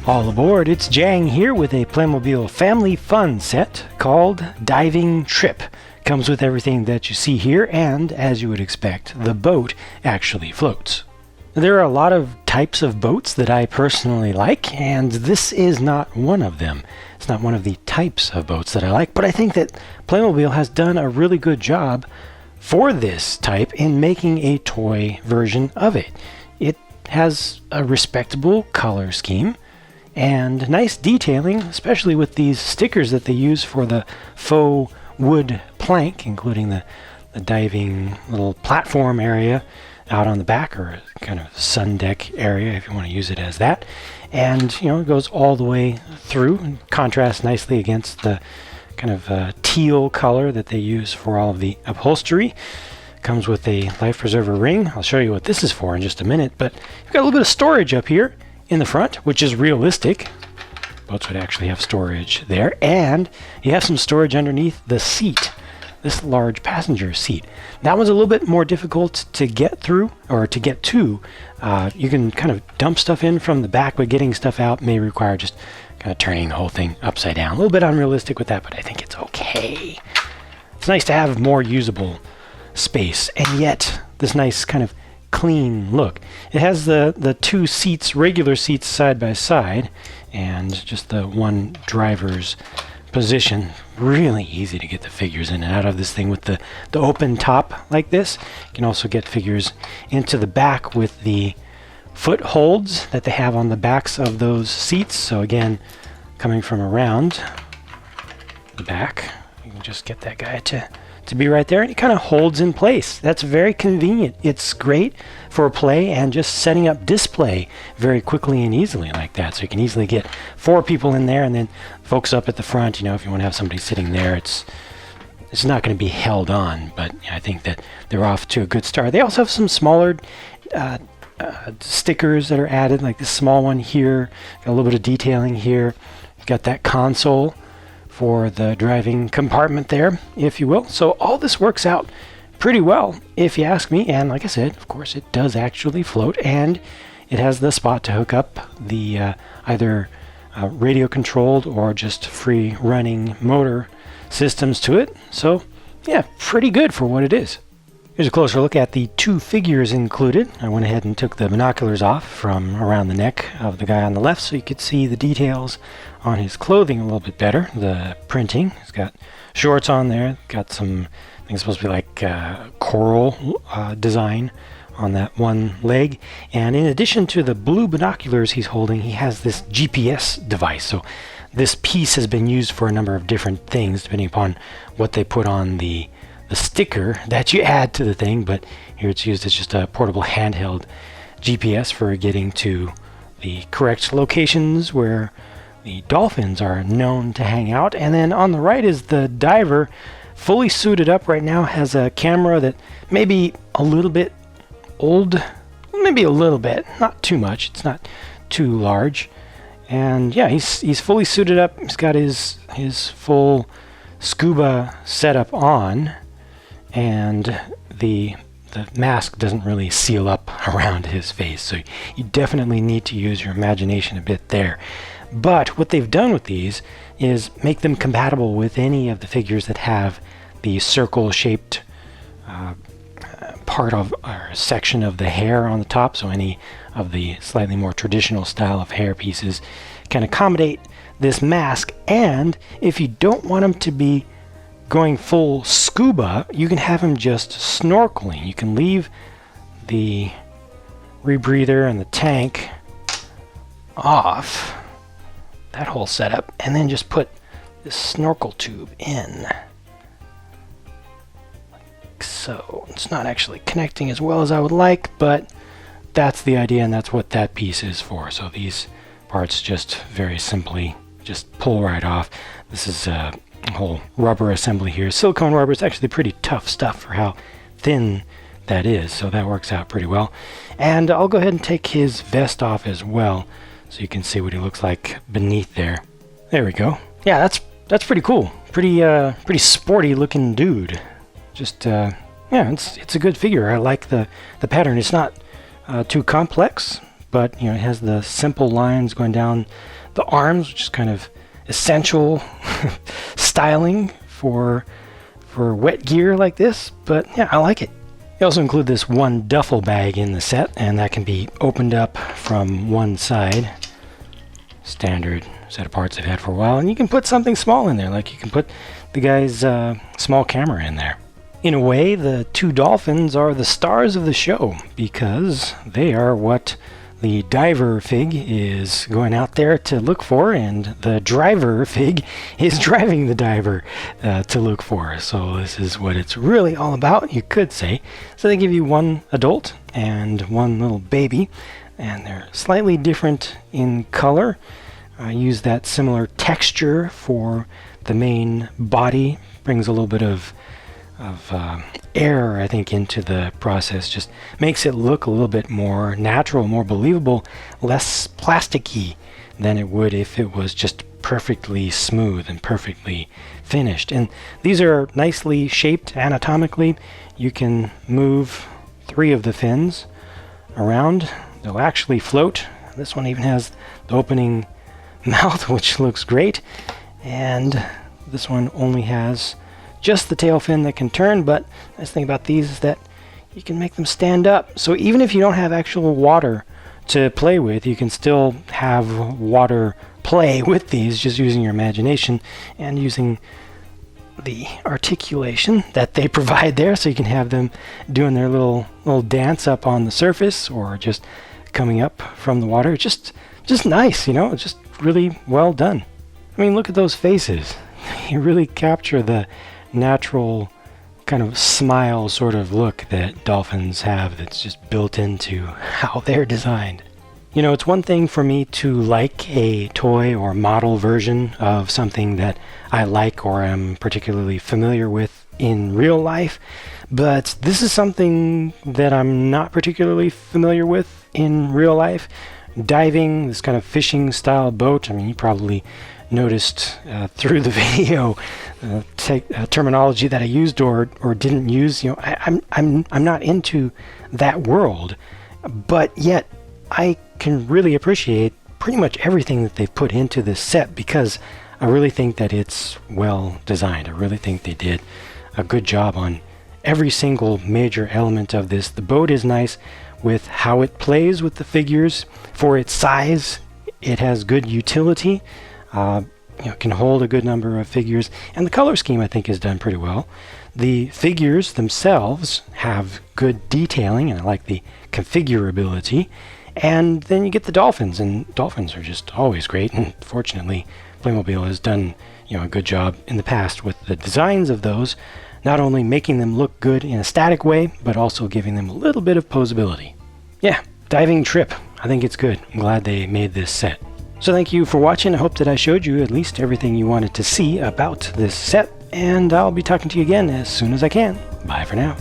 All aboard, it's Jang here with a Playmobil family fun set called Diving Trip. Comes with everything that you see here, and as you would expect, the boat actually floats. There are a lot of types of boats that I personally like, and this is not one of them. It's not one of the types of boats that I like, but I think that Playmobil has done a really good job for this type in making a toy version of it. It has a respectable color scheme and nice detailing, especially with these stickers that they use for the faux wood plank, including the diving little platform area out on the back, or kind of sun deck area if you want to use it as that. And it goes all the way through and contrasts nicely against the kind of teal color that they use for all of the upholstery. Comes with a life preserver ring. I'll show you what this is for in just a minute, but you've got a little bit of storage up here in the front, which is realistic. Boats would actually have storage there, and you have some storage underneath the seat, this large passenger seat. That one's a little bit more difficult to get through, or to get to. You can kind of dump stuff in from the back, but getting stuff out may require just kind of turning the whole thing upside down. A little bit unrealistic with that, but I think it's okay. It's nice to have more usable space, and yet this nice kind of clean look. It has the two seats, regular seats side by side, and just the one driver's position. Really easy to get the figures in and out of this thing with the open top like this. You can also get figures into the back with the footholds that they have on the backs of those seats. So again, coming from around the back, you can just get that guy to be right there, and it kind of holds in place. That's very convenient. It's great for play and just setting up display very quickly and easily like that. So you can easily get 4 people in there, and then folks up at the front. If you want to have somebody sitting there, it's not going to be held on, but I think that they're off to a good start. They also have some smaller stickers that are added, like this small one here. Got a little bit of detailing here. You've got that console for the driving compartment there, if you will. So all this works out pretty well, if you ask me. And like I said, of course, it does actually float, and it has the spot to hook up the either radio controlled or just free running motor systems to it. So yeah, pretty good for what it is. Here's a closer look at the 2 figures included. I went ahead and took the binoculars off from around the neck of the guy on the left so you could see the details on his clothing a little bit better. The printing, he's got shorts on there, got some things supposed to be like coral design on that one leg. And in addition to the blue binoculars he's holding, he has this GPS device. So this piece has been used for a number of different things depending upon what they put on the sticker that you add to the thing, but here it's used as just a portable handheld GPS for getting to the correct locations where the dolphins are known to hang out. And then on the right is the diver, fully suited up right now, has a camera that may be a little bit old, maybe a little bit, not too much, it's not too large. And yeah, he's fully suited up. He's got his full scuba setup on, and the mask doesn't really seal up around his face, so you definitely need to use your imagination a bit there. But what they've done with these is make them compatible with any of the figures that have the circle-shaped part of or section of the hair on the top, so any of the slightly more traditional style of hair pieces can accommodate this mask. And if you don't want them to be going full scuba, you can have him just snorkeling. You can leave the rebreather and the tank off, that whole setup, and then just put this snorkel tube in. Like so. It's not actually connecting as well as I would like, but that's the idea, and that's what that piece is for. So these parts just very simply just pull right off. This is a whole rubber assembly here. Silicone rubber is actually pretty tough stuff for how thin that is, so that works out pretty well. And I'll go ahead and take his vest off as well so you can see what he looks like beneath there. There we go. Yeah, that's pretty cool. Pretty sporty looking dude. Just yeah, it's a good figure. I like the pattern. It's not too complex, but it has the simple lines going down the arms, which is kind of essential styling for wet gear like this. But yeah, I like it. They also include this one duffel bag in the set, and that can be opened up from one side. Standard set of parts I've had for a while, and you can put something small in there, like you can put the guy's small camera in there. In a way, the two dolphins are the stars of the show because they are what the diver fig is going out there to look for, and the driver fig is driving the diver to look for. So this is what it's really all about, you could say. So they give you one adult and one little baby, and they're slightly different in color. I use that similar texture for the main body. Brings a little bit of air, I think, into the process. Just makes it look a little bit more natural, more believable, less plasticky than it would if it was just perfectly smooth and perfectly finished. And these are nicely shaped anatomically. You can move 3 of the fins around. They'll actually float. This one even has the opening mouth, which looks great. And this one only has just the tail fin that can turn, but the nice thing about these is that you can make them stand up. So even if you don't have actual water to play with, you can still have water play with these just using your imagination and using the articulation that they provide there, so you can have them doing their little dance up on the surface or just coming up from the water. Just nice, just really well done. I mean, look at those faces. You really capture the natural kind of smile sort of look that dolphins have that's just built into how they're designed. It's one thing for me to like a toy or model version of something that I like or am particularly familiar with in real life, but this is something that I'm not particularly familiar with in real life. Diving, this kind of fishing style boat, I mean, you probably noticed through the video terminology that I used or didn't use. I'm not into that world, but yet I can really appreciate pretty much everything that they've put into this set because I really think that it's well designed. I really think they did a good job on every single major element of this. The boat is nice with how it plays with the figures. For its size, it has good utility. Can hold a good number of figures, and the color scheme I think is done pretty well. The figures themselves have good detailing, and I like the configurability. And then you get the dolphins, and dolphins are just always great. And fortunately, Playmobil has done a good job in the past with the designs of those, not only making them look good in a static way, but also giving them a little bit of posability. Yeah, Diving Trip. I think it's good. I'm glad they made this set. So thank you for watching. I hope that I showed you at least everything you wanted to see about this set, and I'll be talking to you again as soon as I can. Bye for now.